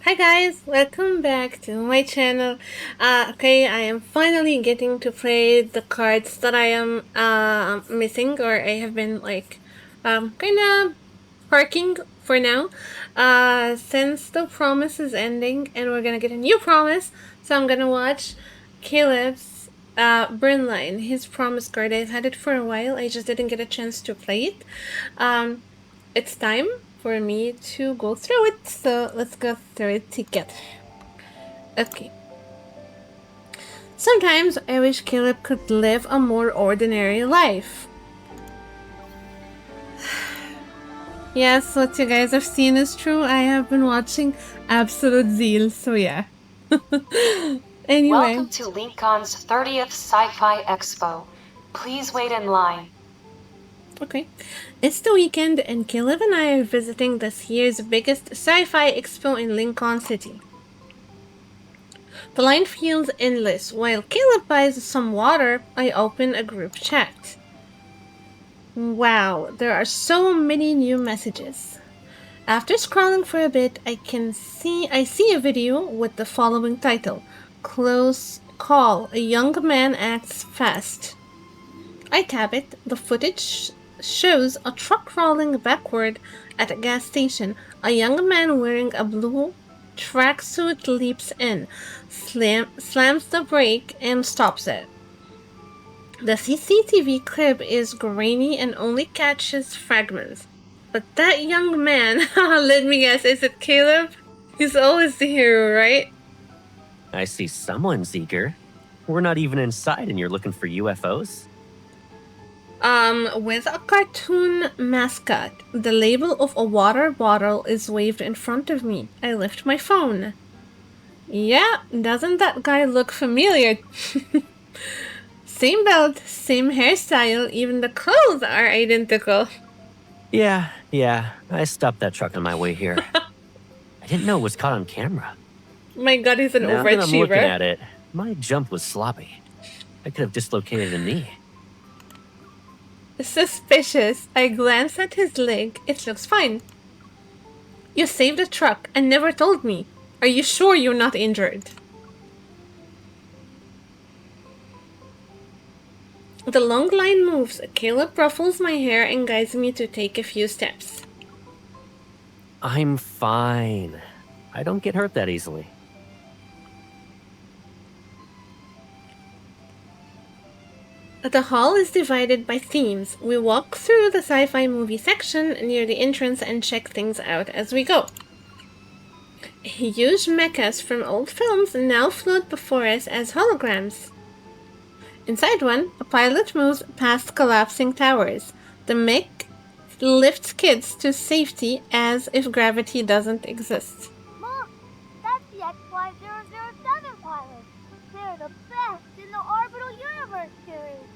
Hi guys, welcome back to my channel. Okay, I am finally getting to play the cards that I am missing, or I have been like kind of parking for now. Since the promise is ending and we're gonna get a new promise, so I'm gonna watch Caleb's Burnline, his promise card. I've had it for a while. I just didn't get a chance to play it. Um, it's time for me to go through it, so let's go through it together. Okay. Sometimes I wish Caleb could live a more ordinary life. Yes, what you guys have seen is true. I have been watching Absolute Zeal, so yeah. Anyway. Welcome to Lincoln's 30th Sci-Fi Expo. Please wait in line. Okay. It's the weekend, and Caleb and I are visiting this year's biggest sci-fi expo in Lincoln City. The line feels endless. While Caleb buys some water, I open a group chat. Wow, there are so many new messages. After scrolling for a bit, I see a video with the following title: Close Call, a young man acts fast. I tap it. The footage shows a truck rolling backward at a gas station. A young man wearing a blue tracksuit leaps in, slams the brake, and stops it. The CCTV clip is grainy and only catches fragments. But that young man, let me guess, is it Caleb? He's always the hero, right? I see someone's eager. We're not even inside and you're looking for UFOs? With a cartoon mascot, the label of a water bottle is waved in front of me. I lift my phone. Yeah, doesn't that guy look familiar? Same belt, same hairstyle, even the clothes are identical. Yeah, I stopped that truck on my way here. I didn't know it was caught on camera. My god, he's an Now that I'm looking overachiever. at it, my jump was sloppy. I could have dislocated a knee. Suspicious. I glance at his leg. It looks fine. You saved the truck and never told me. Are you sure you're not injured? The long line moves. Caleb ruffles my hair and guides me to take a few steps. I'm fine. I don't get hurt that easily. The hall is divided by themes. We walk through the sci-fi movie section near the entrance and check things out as we go. Huge mechas from old films now float before us as holograms. Inside one, a pilot moves past collapsing towers. The mech lifts kids to safety as if gravity doesn't exist. Look, that's the XY007 pilot. They're the best in the orbital universe series.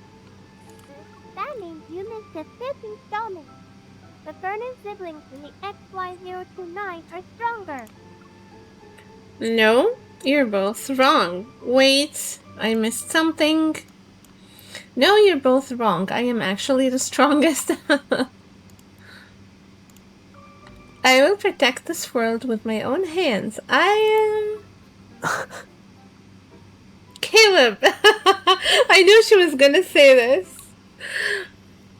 That means humans have 50 stomachs. The Vernon siblings in the XY029 are stronger. No, you're both wrong. Wait, I missed something. No, you're both wrong. I am actually the strongest. I will protect this world with my own hands. I am... Caleb! I knew she was gonna say this.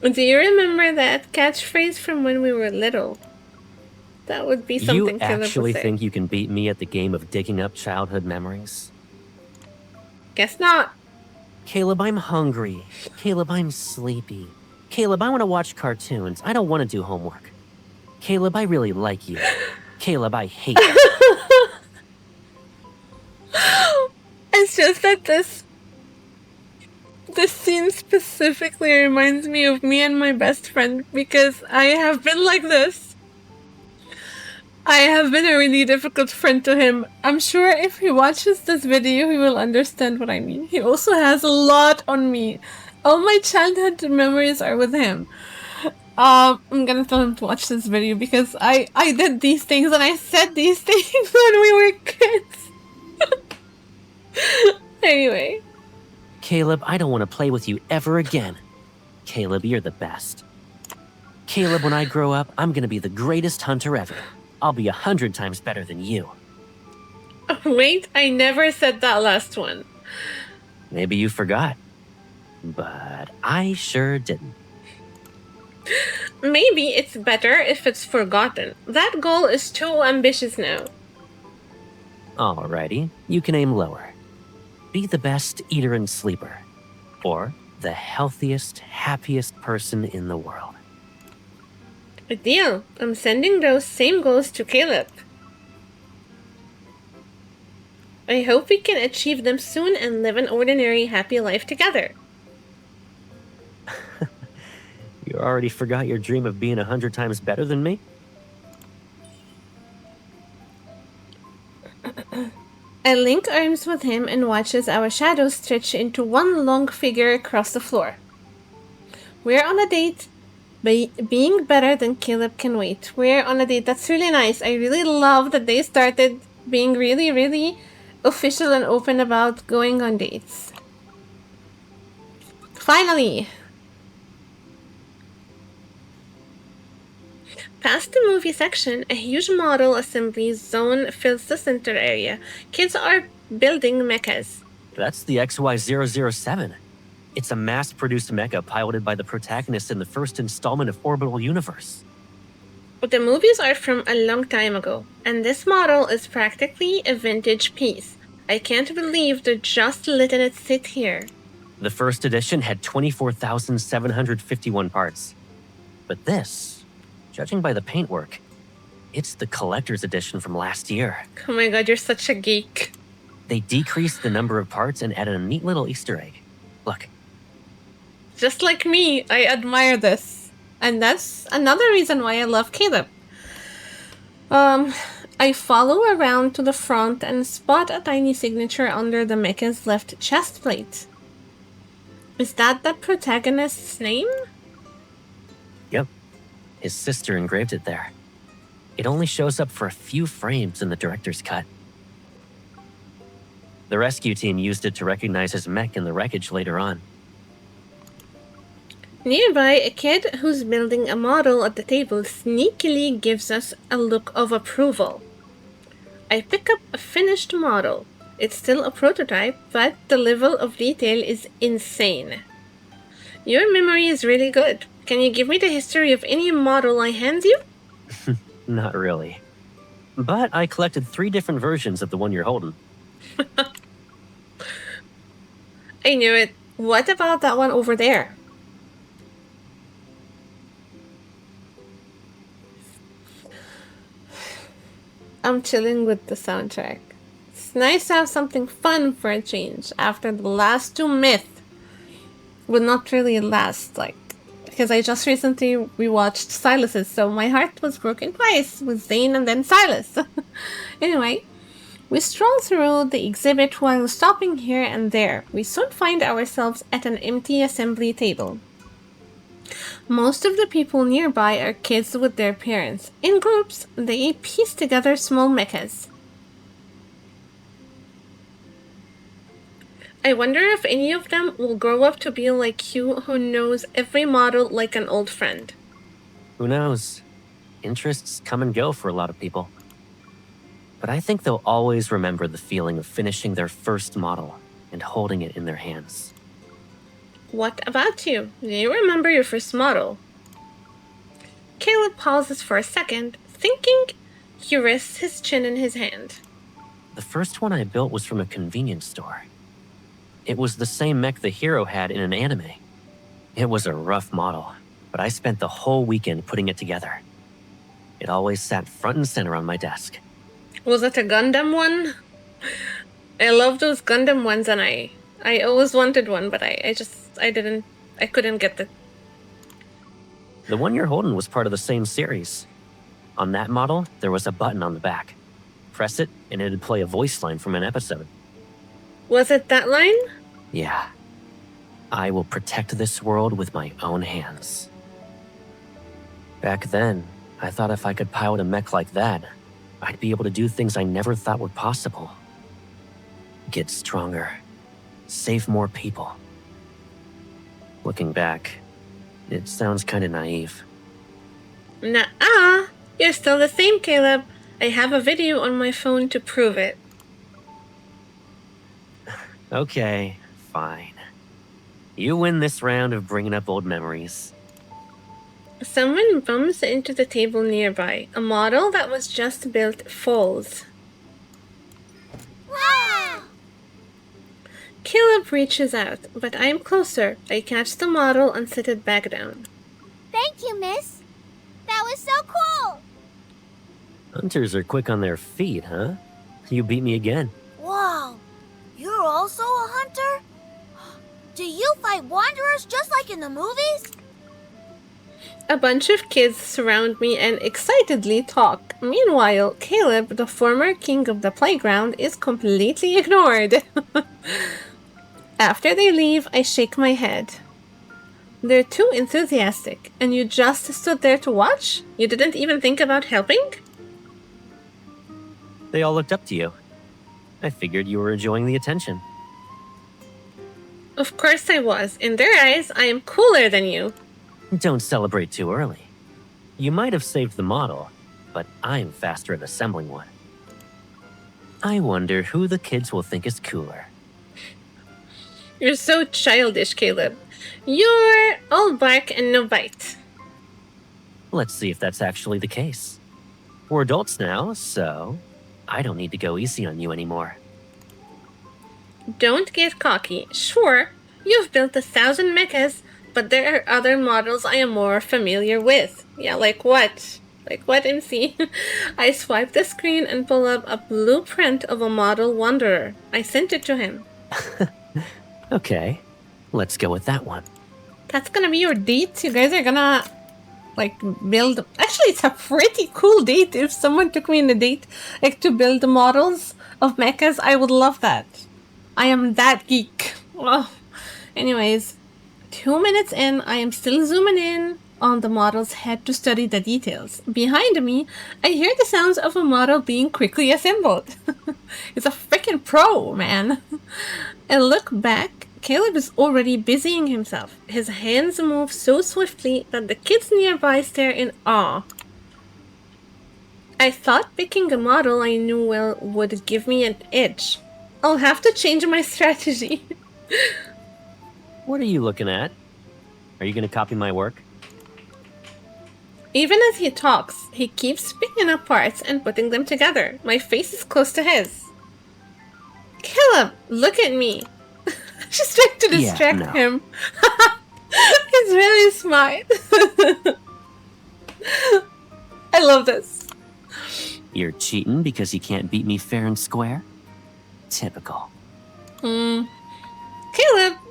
Do you remember that catchphrase from when we were little? That would be something You Caleb actually would say. think you can beat me at the game of digging up childhood memories? Guess not. Caleb, I'm hungry. Caleb, I'm sleepy. Caleb, I want to watch cartoons. I don't want to do homework. Caleb, I really like you. Caleb, I hate you. It's just that this scene specifically reminds me of me and my best friend because I have been like this. I have been a really difficult friend to him. I'm sure if he watches this video, he will understand what I mean. He also has a lot on me. All my childhood memories are with him. I'm gonna tell him to watch this video because I did these things and I said these things when we were kids. Anyway. Caleb, I don't want to play with you ever again. Caleb, you're the best. Caleb, when I grow up, I'm gonna be the greatest hunter ever. I'll be 100 times better than you. Wait, I never said that last one. Maybe you forgot. But I sure didn't. Maybe it's better if it's forgotten. That goal is too ambitious now. Alrighty, you can aim lower. Be the best eater and sleeper. Or the healthiest, happiest person in the world. A deal. I'm sending those same goals to Caleb. I hope we can achieve them soon and live an ordinary, happy life together. You already forgot your dream of being 100 times better than me? I link arms with him and watches our shadows stretch into one long figure across the floor. We're on a date. Being better than Caleb can wait. We're on a date. That's really nice. I really love that they started being really, really official and open about going on dates. Finally! Past the movie section, a huge model assembly zone fills the center area. Kids are building mechas. That's the XY007. It's a mass-produced mecha piloted by the protagonist in the first installment of Orbital Universe. The movies are from a long time ago, and this model is practically a vintage piece. I can't believe they're just letting it sit here. The first edition had 24,751 parts. But this, judging by the paintwork, it's the collector's edition from last year. Oh my god, you're such a geek. They decreased the number of parts and added a neat little Easter egg. Look. Just like me, I admire this. And that's another reason why I love Caleb. I follow around to the front and spot a tiny signature under the mecha's left chest plate. Is that the protagonist's name? Yep. His sister engraved it there. It only shows up for a few frames in the director's cut. The rescue team used it to recognize his mech in the wreckage later on. Nearby, a kid who's building a model at the table sneakily gives us a look of approval. I pick up a finished model. It's still a prototype, but the level of detail is insane. Your memory is really good. Can you give me the history of any model I hand you? Not really. But I collected 3 different versions of the one you're holding. I knew it. What about that one over there? I'm chilling with the soundtrack. It's nice to have something fun for a change after the last 2 myths. Will not really last, because I just recently rewatched Silas's, so my heart was broken twice with Zane and then Silas. Anyway, we stroll through the exhibit while stopping here and there. We soon find ourselves at an empty assembly table. Most of the people nearby are kids with their parents. In groups, they piece together small mechas. I wonder if any of them will grow up to be like you, who knows every model like an old friend. Who knows? Interests come and go for a lot of people. But I think they'll always remember the feeling of finishing their first model and holding it in their hands. What about you? Do you remember your first model? Caleb pauses for a second, thinking. He rests his chin in his hand. The first one I built was from a convenience store. It was the same mech the hero had in an anime. It was a rough model, but I spent the whole weekend putting it together. It always sat front and center on my desk. Was it a Gundam one? I love those Gundam ones, and I always wanted one, but I couldn't get it. The one you're holding was part of the same series. On that model, there was a button on the back. Press it, and it'd play a voice line from an episode. Was it that line? Yeah. I will protect this world with my own hands. Back then, I thought if I could pilot a mech like that, I'd be able to do things I never thought were possible. Get stronger. Save more people. Looking back, it sounds kinda naive. Nuh-uh! You're still the same, Caleb. I have a video on my phone to prove it. Okay, fine. You win this round of bringing up old memories. Someone bumps into the table nearby. A model that was just built falls. Wow! Caleb reaches out, but I am closer. I catch the model and sit it back down. Thank you, miss. That was so cool! Hunters are quick on their feet, huh? You beat me again. Wow! You're also a hunter? Do you fight wanderers just like in the movies? A bunch of kids surround me and excitedly talk. Meanwhile, Caleb, the former king of the playground, is completely ignored. After they leave, I shake my head. They're too enthusiastic, and you just stood there to watch? You didn't even think about helping? They all looked up to you. I figured you were enjoying the attention. Of course I was. In their eyes, I am cooler than you. Don't celebrate too early. You might have saved the model, but I'm faster at assembling one. I wonder who the kids will think is cooler. You're so childish, Caleb. You're all bark and no bite. Let's see if that's actually the case. We're adults now, so I don't need to go easy on you anymore. Don't get cocky. Sure, you've built 1,000 mechas, but there are other models I am more familiar with. Yeah, like what? Like what, MC? I swipe the screen and pull up a blueprint of a model wanderer. I sent it to him. Okay, let's go with that one. That's gonna be your date? You guys are gonna, like, build... Actually, it's a pretty cool date. If someone took me on a date, like, to build models of mechas, I would love that. I am that geek. Well, anyways, 2 minutes in, I am still zooming in on the model's head to study the details. Behind me, I hear the sounds of a model being quickly assembled. It's a freaking pro, man. I look back. Caleb is already busying himself. His hands move so swiftly that the kids nearby stare in awe. I thought picking a model I knew well would give me an edge. I'll have to change my strategy. What are you looking at? Are you gonna copy my work? Even as he talks, he keeps picking up parts and putting them together. My face is close to his. Caleb, look at me. She's trying to distract him. He's really smart. I love this. You're cheating because you can't beat me fair and square? Typical. Caleb,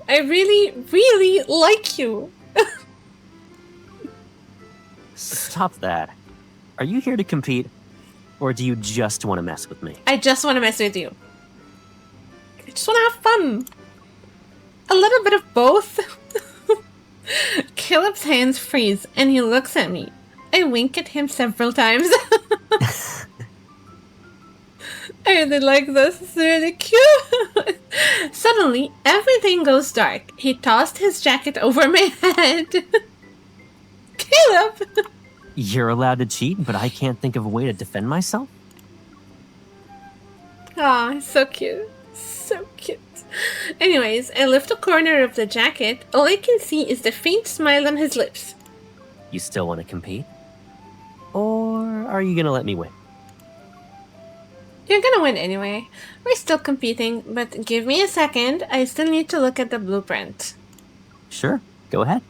I really like you. Stop that. Are you here to compete? Or do you just want to mess with me? I just want to mess with you. I just want to have fun. A little bit of both. Caleb's hands freeze and he looks at me. I wink at him several times. I really like this. It's really cute. Suddenly, everything goes dark. He tossed his jacket over my head. Caleb! You're allowed to cheat, but I can't think of a way to defend myself? Aw, so cute. So cute. Anyways, I lift a corner of the jacket. All I can see is the faint smile on his lips. You still want to compete? Or are you gonna let me win? You're gonna win anyway. We're still competing, but give me a second. I still need to look at the blueprint. Sure, go ahead.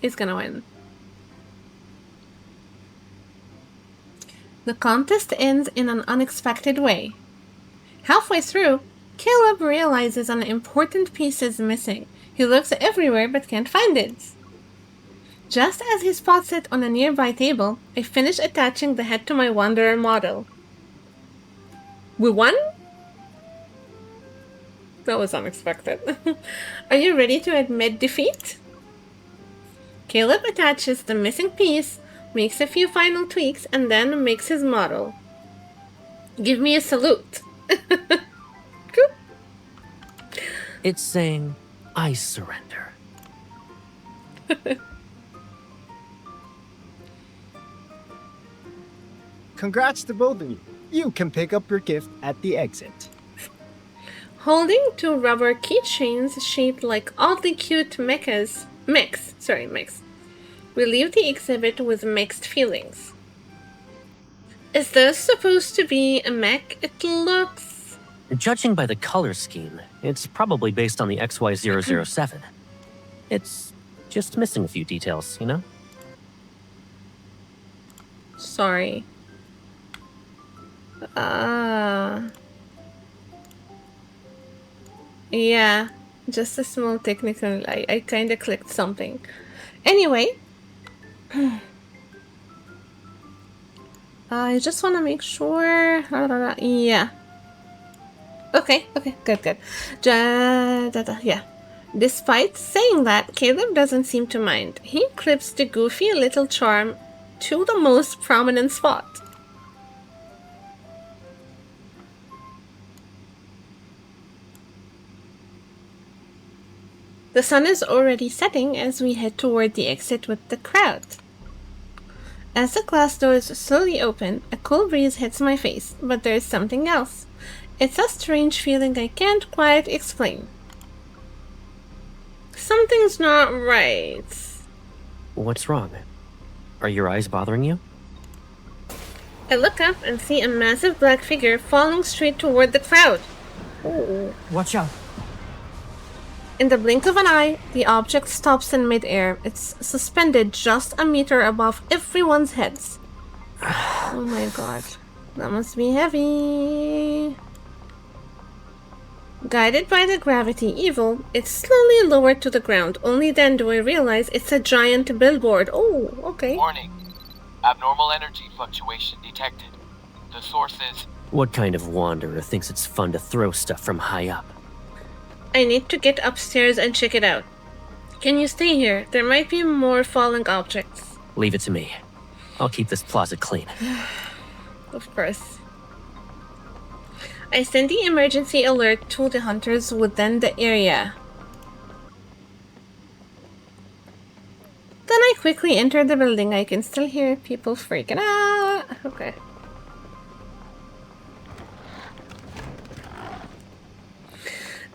He's gonna win. The contest ends in an unexpected way. Halfway through, Caleb realizes an important piece is missing. He looks everywhere but can't find it. Just as he spots it on a nearby table, I finish attaching the head to my Wanderer model. We won? That was unexpected. Are you ready to admit defeat? Caleb attaches the missing piece, makes a few final tweaks, and then makes his model. Give me a salute. It's saying, I surrender. Congrats to both of you. You can pick up your gift at the exit. Holding two rubber keychains shaped like oddly cute mechs. We leave the exhibit with mixed feelings. Is this supposed to be a mech? It looks... Judging by the color scheme, it's probably based on the XY007. It's just missing a few details, you know? Sorry. Yeah, just a small technical... I kinda clicked something. Anyway. I just want to make sure... Yeah. Okay, good. Yeah. Despite saying that, Caleb doesn't seem to mind. He clips the goofy little charm to the most prominent spot. The sun is already setting as we head toward the exit with the crowd. As the glass doors slowly open, a cool breeze hits my face, but there's something else. It's a strange feeling I can't quite explain. Something's not right. What's wrong? Are your eyes bothering you? I look up and see a massive black figure falling straight toward the crowd. Oh, watch out. In the blink of an eye, the object stops in midair. It's suspended just a meter above everyone's heads. Oh my god. That must be heavy. Guided by the gravity evil, it's slowly lowered to the ground. Only then do I realize it's a giant billboard. Oh, okay. Warning. Abnormal energy fluctuation detected. The source is... What kind of wanderer thinks it's fun to throw stuff from high up? I need to get upstairs and check it out. Can you stay here? There might be more falling objects. Leave it to me. I'll keep this closet clean. Of course. I send the emergency alert to the hunters within the area. Then I quickly enter the building. I can still hear people freaking out. Okay.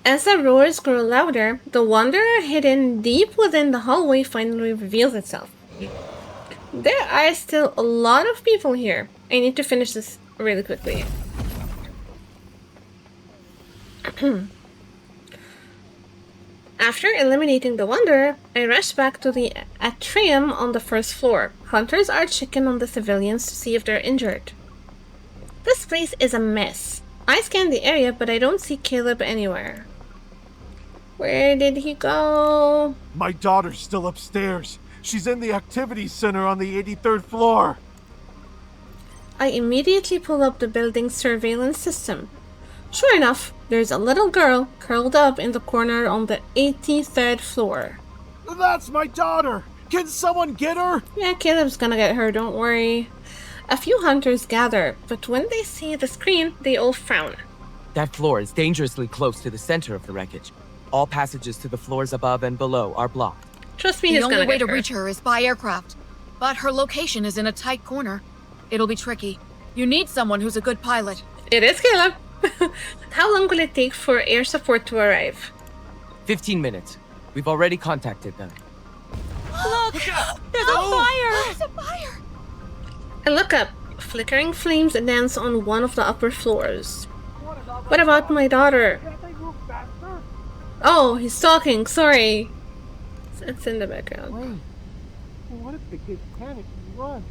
As the roars grow louder, the wanderer hidden deep within the hallway finally reveals itself. There are still a lot of people here. I need to finish this really quickly. After eliminating the wanderer, I rush back to the atrium on the first floor. Hunters are checking on the civilians to see if they're injured. This place is a mess. I scan the area, but I don't see Caleb anywhere. Where did he go? My daughter's still upstairs. She's in the activities center on the 83rd floor. I immediately pull up the building's surveillance system. Sure enough, there's a little girl curled up in the corner on the 83rd floor. That's my daughter! Can someone get her? Yeah, Caleb's gonna get her, don't worry. A few hunters gather, but when they see the screen, they all frown. That floor is dangerously close to the center of the wreckage. All passages to the floors above and below are blocked. Trust me, he's gonna get her. The only way to reach her is by aircraft. But her location is in a tight corner. It'll be tricky. You need someone who's a good pilot. It is Caleb. How long will it take for air support to arrive? 15 minutes. We've already contacted them. Look! There's a fire! There's a fire! I look up. Flickering flames dance on one of the upper floors. What about my daughter? Oh, he's talking. Sorry. It's in the background. Wait. What if the kids panic and run?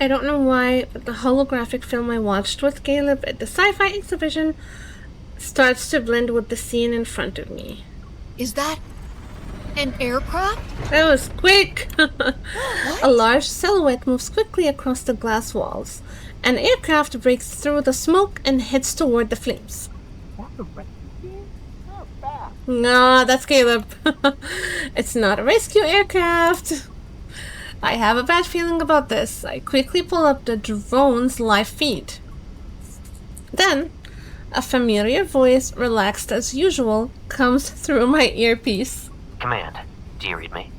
I don't know why, but the holographic film I watched with Caleb at the sci-fi exhibition starts to blend with the scene in front of me. Is that an aircraft? That was quick! A large silhouette moves quickly across the glass walls. An aircraft breaks through the smoke and heads toward the flames. No, that's Caleb. It's not a rescue aircraft. I have a bad feeling about this. I quickly pull up the drone's live feed. Then, a familiar voice, relaxed as usual, comes through my earpiece. Command, do you read me?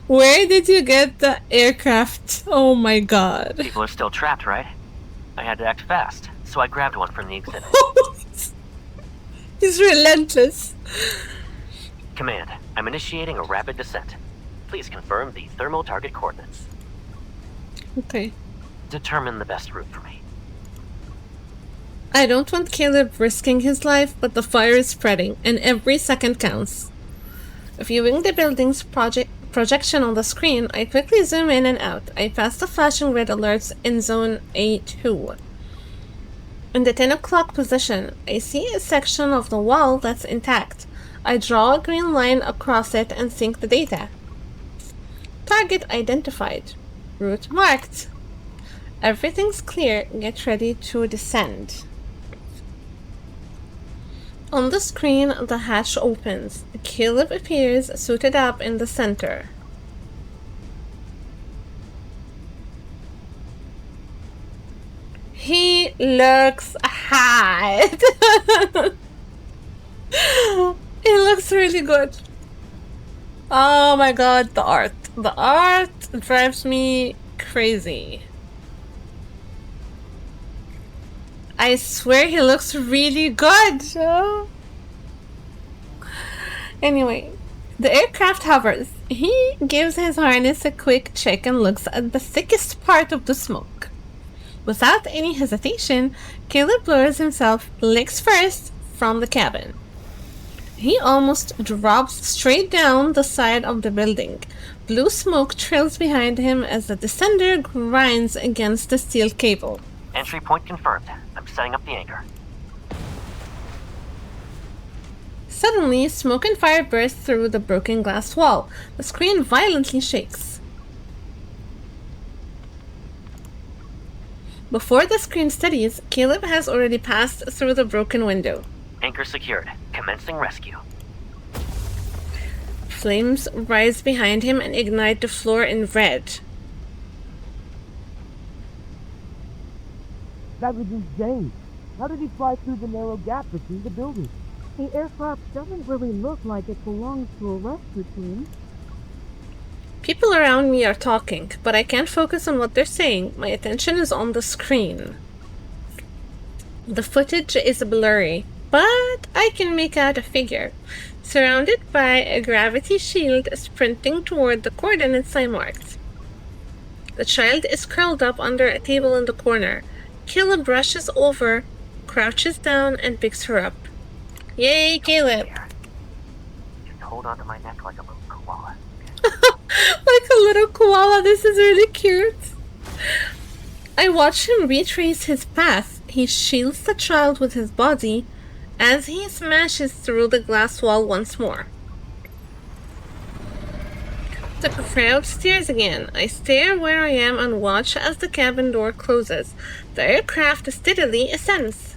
Where did you get the aircraft? Oh my god. People are still trapped, right? I had to act fast. so I grabbed one from the exhibit. He's relentless. Command, I'm initiating a rapid descent. Please confirm the thermal target coordinates. Okay. Determine the best route for me. I don't want Caleb risking his life, but the fire is spreading, and every second counts. Viewing the building's projection on the screen, I quickly zoom in and out. I pass the flashing red alerts in zone A2. In the 10 o'clock position, I see a section of the wall that's intact. I draw a green line across it and sync the data. Target identified. Route marked. Everything's clear. Get ready to descend. On the screen, the hatch opens. Caleb appears, suited up in the center. He looks hot. He looks really good. Oh my god, the art. The art drives me crazy. I swear he looks really good. Anyway, the aircraft hovers. He gives his harness a quick check and looks at the thickest part of the smoke. Without any hesitation, Caleb lowers himself, legs first, from the cabin. He almost drops straight down the side of the building. Blue smoke trails behind him as the descender grinds against the steel cable. Entry point confirmed. I'm setting up the anchor. Suddenly, smoke and fire burst through the broken glass wall. The screen violently shakes. Before the screen steadies, Caleb has already passed through the broken window. Anchor secured. Commencing rescue. Flames rise behind him and ignite the floor in red. That was insane. How did he fly through the narrow gap between the buildings? The aircraft doesn't really look like it belongs to a rescue team. People around me are talking, but I can't focus on what they're saying. My attention is on the screen. The footage is blurry, but I can make out a figure, surrounded by a gravity shield sprinting toward the coordinates I marked. The child is curled up under a table in the corner. Caleb rushes over, crouches down, and picks her up. Yay, Caleb! Just hold onto my neck like a little koala. Like a little koala, this is really cute. I watch him retrace his path. He shields the child with his body as he smashes through the glass wall once more. The crowd stares again. I stare where I am and watch as the cabin door closes. The aircraft steadily ascends.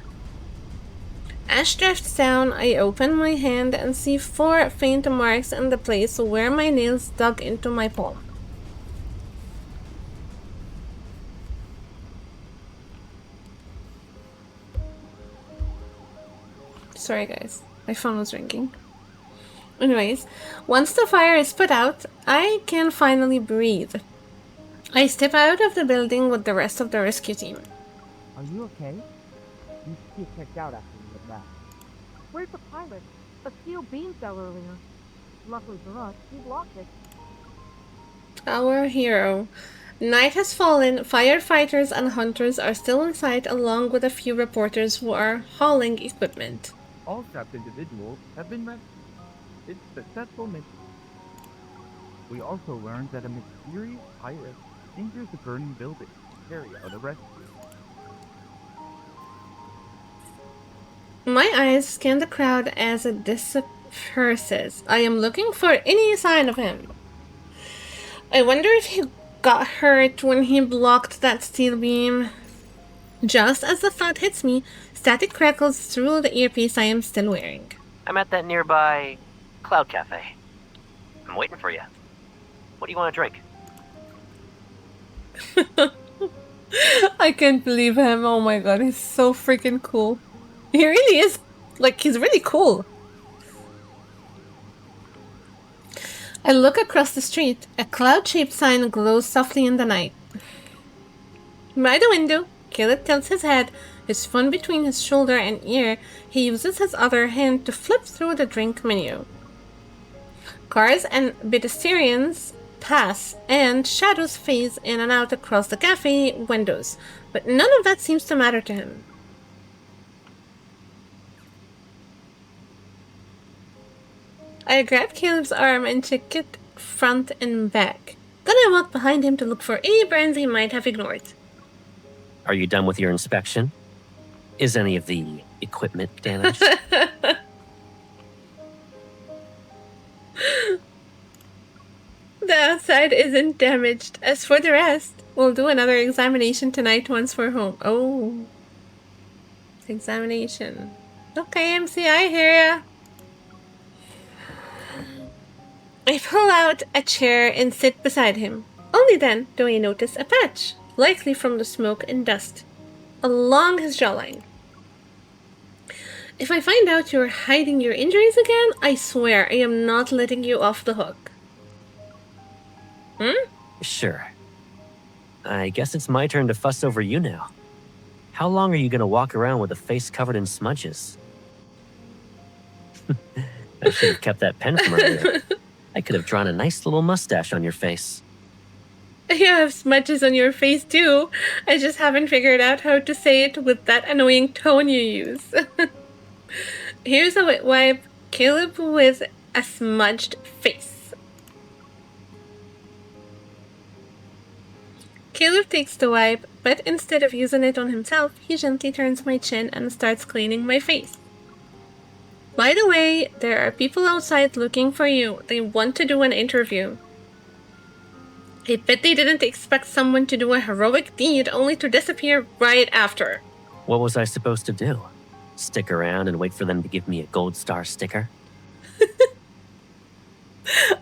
Ash drifts down. I open my hand and see 4 faint marks in the place where my nails dug into my palm. Sorry guys, my phone was ringing. Anyways, once the fire is put out, I can finally breathe. I step out of the building with the rest of the rescue team. Are you okay? You should get checked out after you get back. Where's the pilot? A steel beam fell earlier. Luckily for us, we blocked it. Our hero. Night has fallen. Firefighters and hunters are still in sight, along with a few reporters who are hauling equipment. All trapped individuals have been rescued. It's a successful mission. We also learned that a mysterious pirate enters the burning building to carry out a rescue. My eyes scan the crowd as it disperses. I am looking for any sign of him. I wonder if he got hurt when he blocked that steel beam. Just as the thought hits me, static crackles through the earpiece I am still wearing. I'm at that nearby Cloud Cafe. I'm waiting for you. What do you want to drink? I can't believe him. Oh my god, he's so freaking cool. He really is. Like, he's really cool. I look across the street. A cloud-shaped sign glows softly in the night. By the window, Caleb tilts his head, His phone between his shoulder and ear, he uses his other hand to flip through the drink menu. Cars and pedestrians pass, and shadows phase in and out across the cafe windows, but none of that seems to matter to him. I grab Caleb's arm and check it front and back. Then I walk behind him to look for any brands he might have ignored. Are you done with your inspection? Is any of the equipment damaged? The outside isn't damaged. As for the rest, we'll do another examination tonight once we're home. Oh. Examination. Okay, MC, I hear ya. I pull out a chair and sit beside him. Only then do I notice a patch, likely from the smoke and dust, along his jawline. If I find out you're hiding your injuries again, I swear I am not letting you off the hook. Sure. I guess it's my turn to fuss over you now. How long are you gonna walk around with a face covered in smudges? I should have kept that pen from earlier. I could have drawn a nice little mustache on your face. You have smudges on your face too. I just haven't figured out how to say it with that annoying tone you use. Here's a wet wipe. Caleb with a smudged face. Caleb takes the wipe, but instead of using it on himself, he gently turns my chin and starts cleaning my face. By the way, there are people outside looking for you. They want to do an interview. I bet they didn't expect someone to do a heroic deed only to disappear right after. What was I supposed to do? Stick around and wait for them to give me a gold star sticker?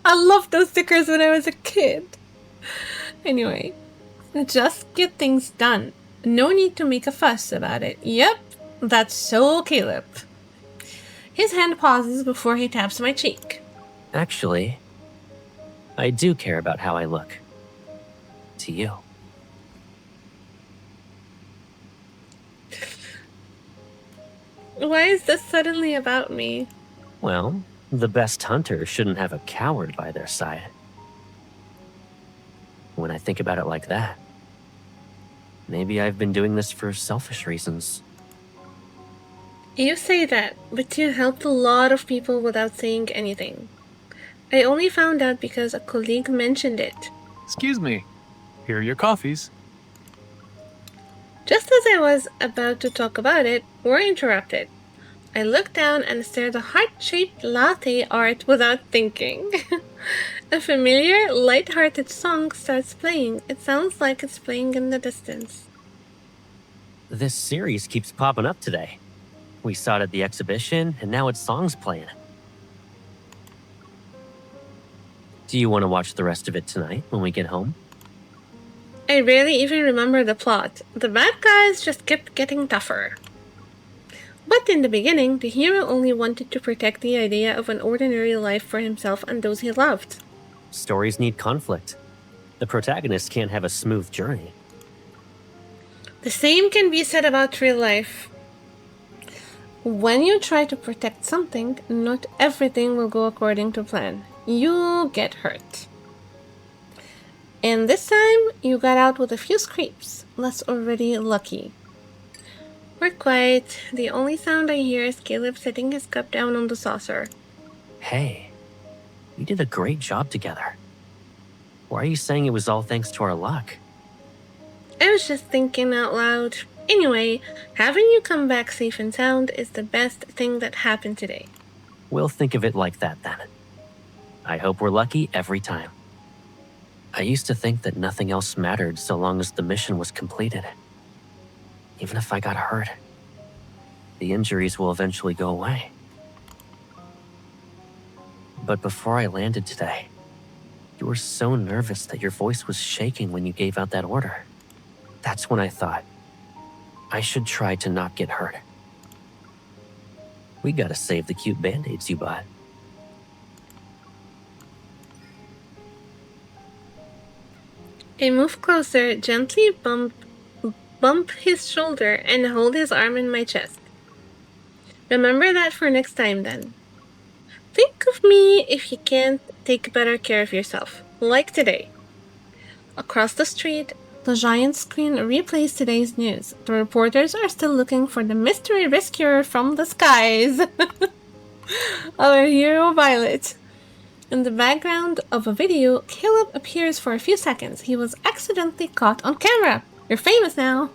I loved those stickers when I was a kid. Anyway, just get things done. No need to make a fuss about it. Yep, that's so Caleb. His hand pauses before he taps my cheek. Actually, I do care about how I look. To you. Why is this suddenly about me? Well, the best hunter shouldn't have a coward by their side. When I think about it like that, maybe I've been doing this for selfish reasons. You say that, but you helped a lot of people without saying anything. I only found out because a colleague mentioned it. Excuse me. Here are your coffees. Just as I was about to talk about it, we're interrupted. I look down and stare the heart-shaped latte art without thinking. A familiar, light-hearted song starts playing. It sounds like it's playing in the distance. This series keeps popping up today. We saw it at the exhibition, and now its song's playing. Do you want to watch the rest of it tonight when we get home? I rarely even remember the plot. The bad guys just kept getting tougher. But in the beginning, the hero only wanted to protect the idea of an ordinary life for himself and those he loved. Stories need conflict. The protagonist can't have a smooth journey. The same can be said about real life. When you try to protect something, not everything will go according to plan. You get hurt. And this time, you got out with a few scrapes. That's already lucky. We're quiet. The only sound I hear is Caleb setting his cup down on the saucer. Hey, we did a great job together. Why are you saying it was all thanks to our luck? I was just thinking out loud. Anyway, having you come back safe and sound is the best thing that happened today. We'll think of it like that then. I hope we're lucky every time. I used to think that nothing else mattered so long as the mission was completed. Even if I got hurt, the injuries will eventually go away. But before I landed today, you were so nervous that your voice was shaking when you gave out that order. That's when I thought, I should try to not get hurt. We gotta save the cute band-aids you bought. I move closer, gently bump his shoulder and hold his arm in my chest. Remember that for next time then. Think of me if you can't take better care of yourself, like today. Across the street, the giant screen replays today's news. The reporters are still looking for the mystery rescuer from the skies. Our hero Violet. In the background of a video, Caleb appears for a few seconds. He was accidentally caught on camera. You're famous now.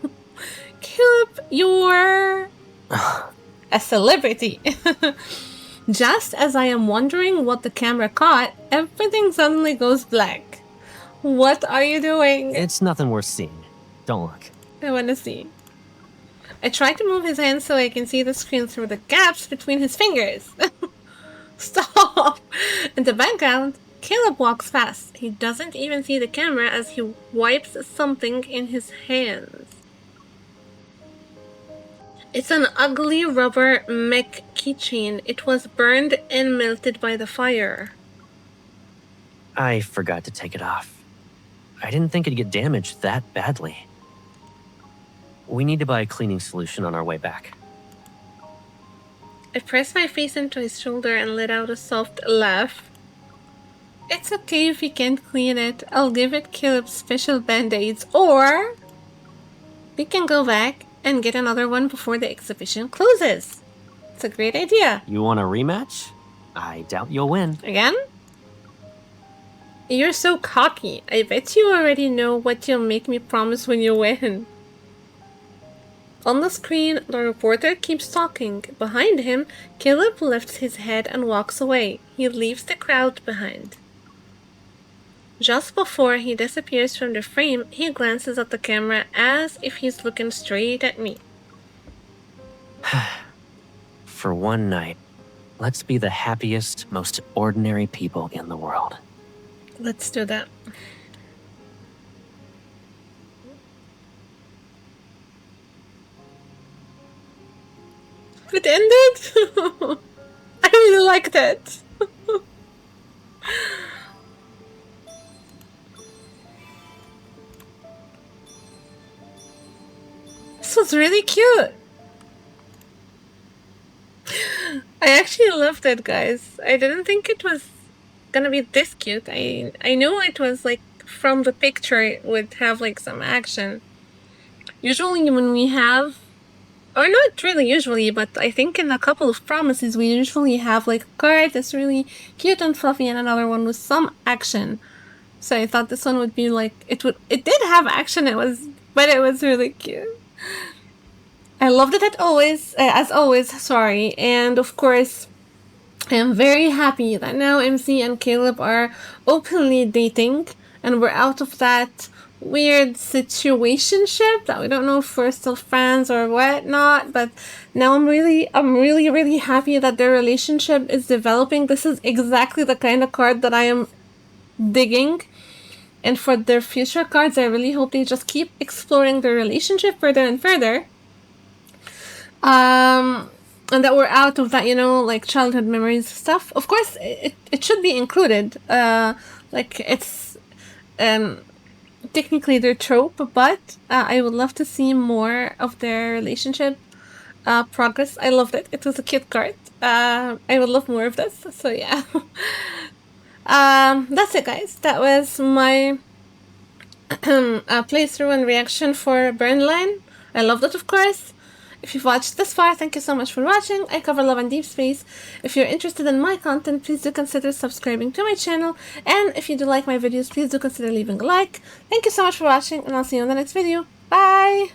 Caleb, you're a celebrity. Just as I am wondering what the camera caught, everything suddenly goes black. What are you doing? It's nothing worth seeing. Don't look. I want to see. I try to move his hand so I can see the screen through the gaps between his fingers. Stop! In the background, Caleb walks past. He doesn't even see the camera as he wipes something in his hands. It's an ugly rubber mech keychain. It was burned and melted by the fire. I forgot to take it off. I didn't think it'd get damaged that badly. We need to buy a cleaning solution on our way back. I pressed my face into his shoulder and let out a soft laugh. It's okay if you can't clean it. I'll give it Caleb's special band-aids, or we can go back and get another one before the exhibition closes. It's a great idea. You want a rematch? I doubt you'll win. Again? You're so cocky. I bet you already know what you'll make me promise when you win. On the screen, the reporter keeps talking. Behind him, Caleb lifts his head and walks away. He leaves the crowd behind. Just before he disappears from the frame, he glances at the camera as if he's looking straight at me. For one night, let's be the happiest, most ordinary people in the world. Let's do that. It ended? I really liked it. This was really cute. I actually loved it, guys. I didn't think it was gonna be this cute. I knew it was like from the picture it would have like some action. Usually when we have, or not really usually, but I think in a couple of promises we usually have like a card that's really cute and fluffy and another one with some action. So I thought this one would be like, it did have action, but it was really cute. I loved it as always, sorry. And of course, I am very happy that now MC and Caleb are openly dating and we're out of that weird situationship that we don't know if we're still friends or whatnot, but now I'm really happy that their relationship is developing. This is exactly the kind of card that I am digging. And for their future cards, I really hope they just keep exploring their relationship further and further. And that we're out of that, like childhood memories stuff. Of course, it should be included. Like it's technically their trope, but I would love to see more of their relationship progress. I loved it. It was a cute card. I would love more of this. So yeah. That's it, guys. That was my playthrough and reaction for Burnline. I loved it, of course. If you've watched this far, thank you so much for watching. I cover love and Deepspace. If you're interested in my content, please do consider subscribing to my channel. And if you do like my videos, please do consider leaving a like. Thank you so much for watching, and I'll see you in the next video. Bye!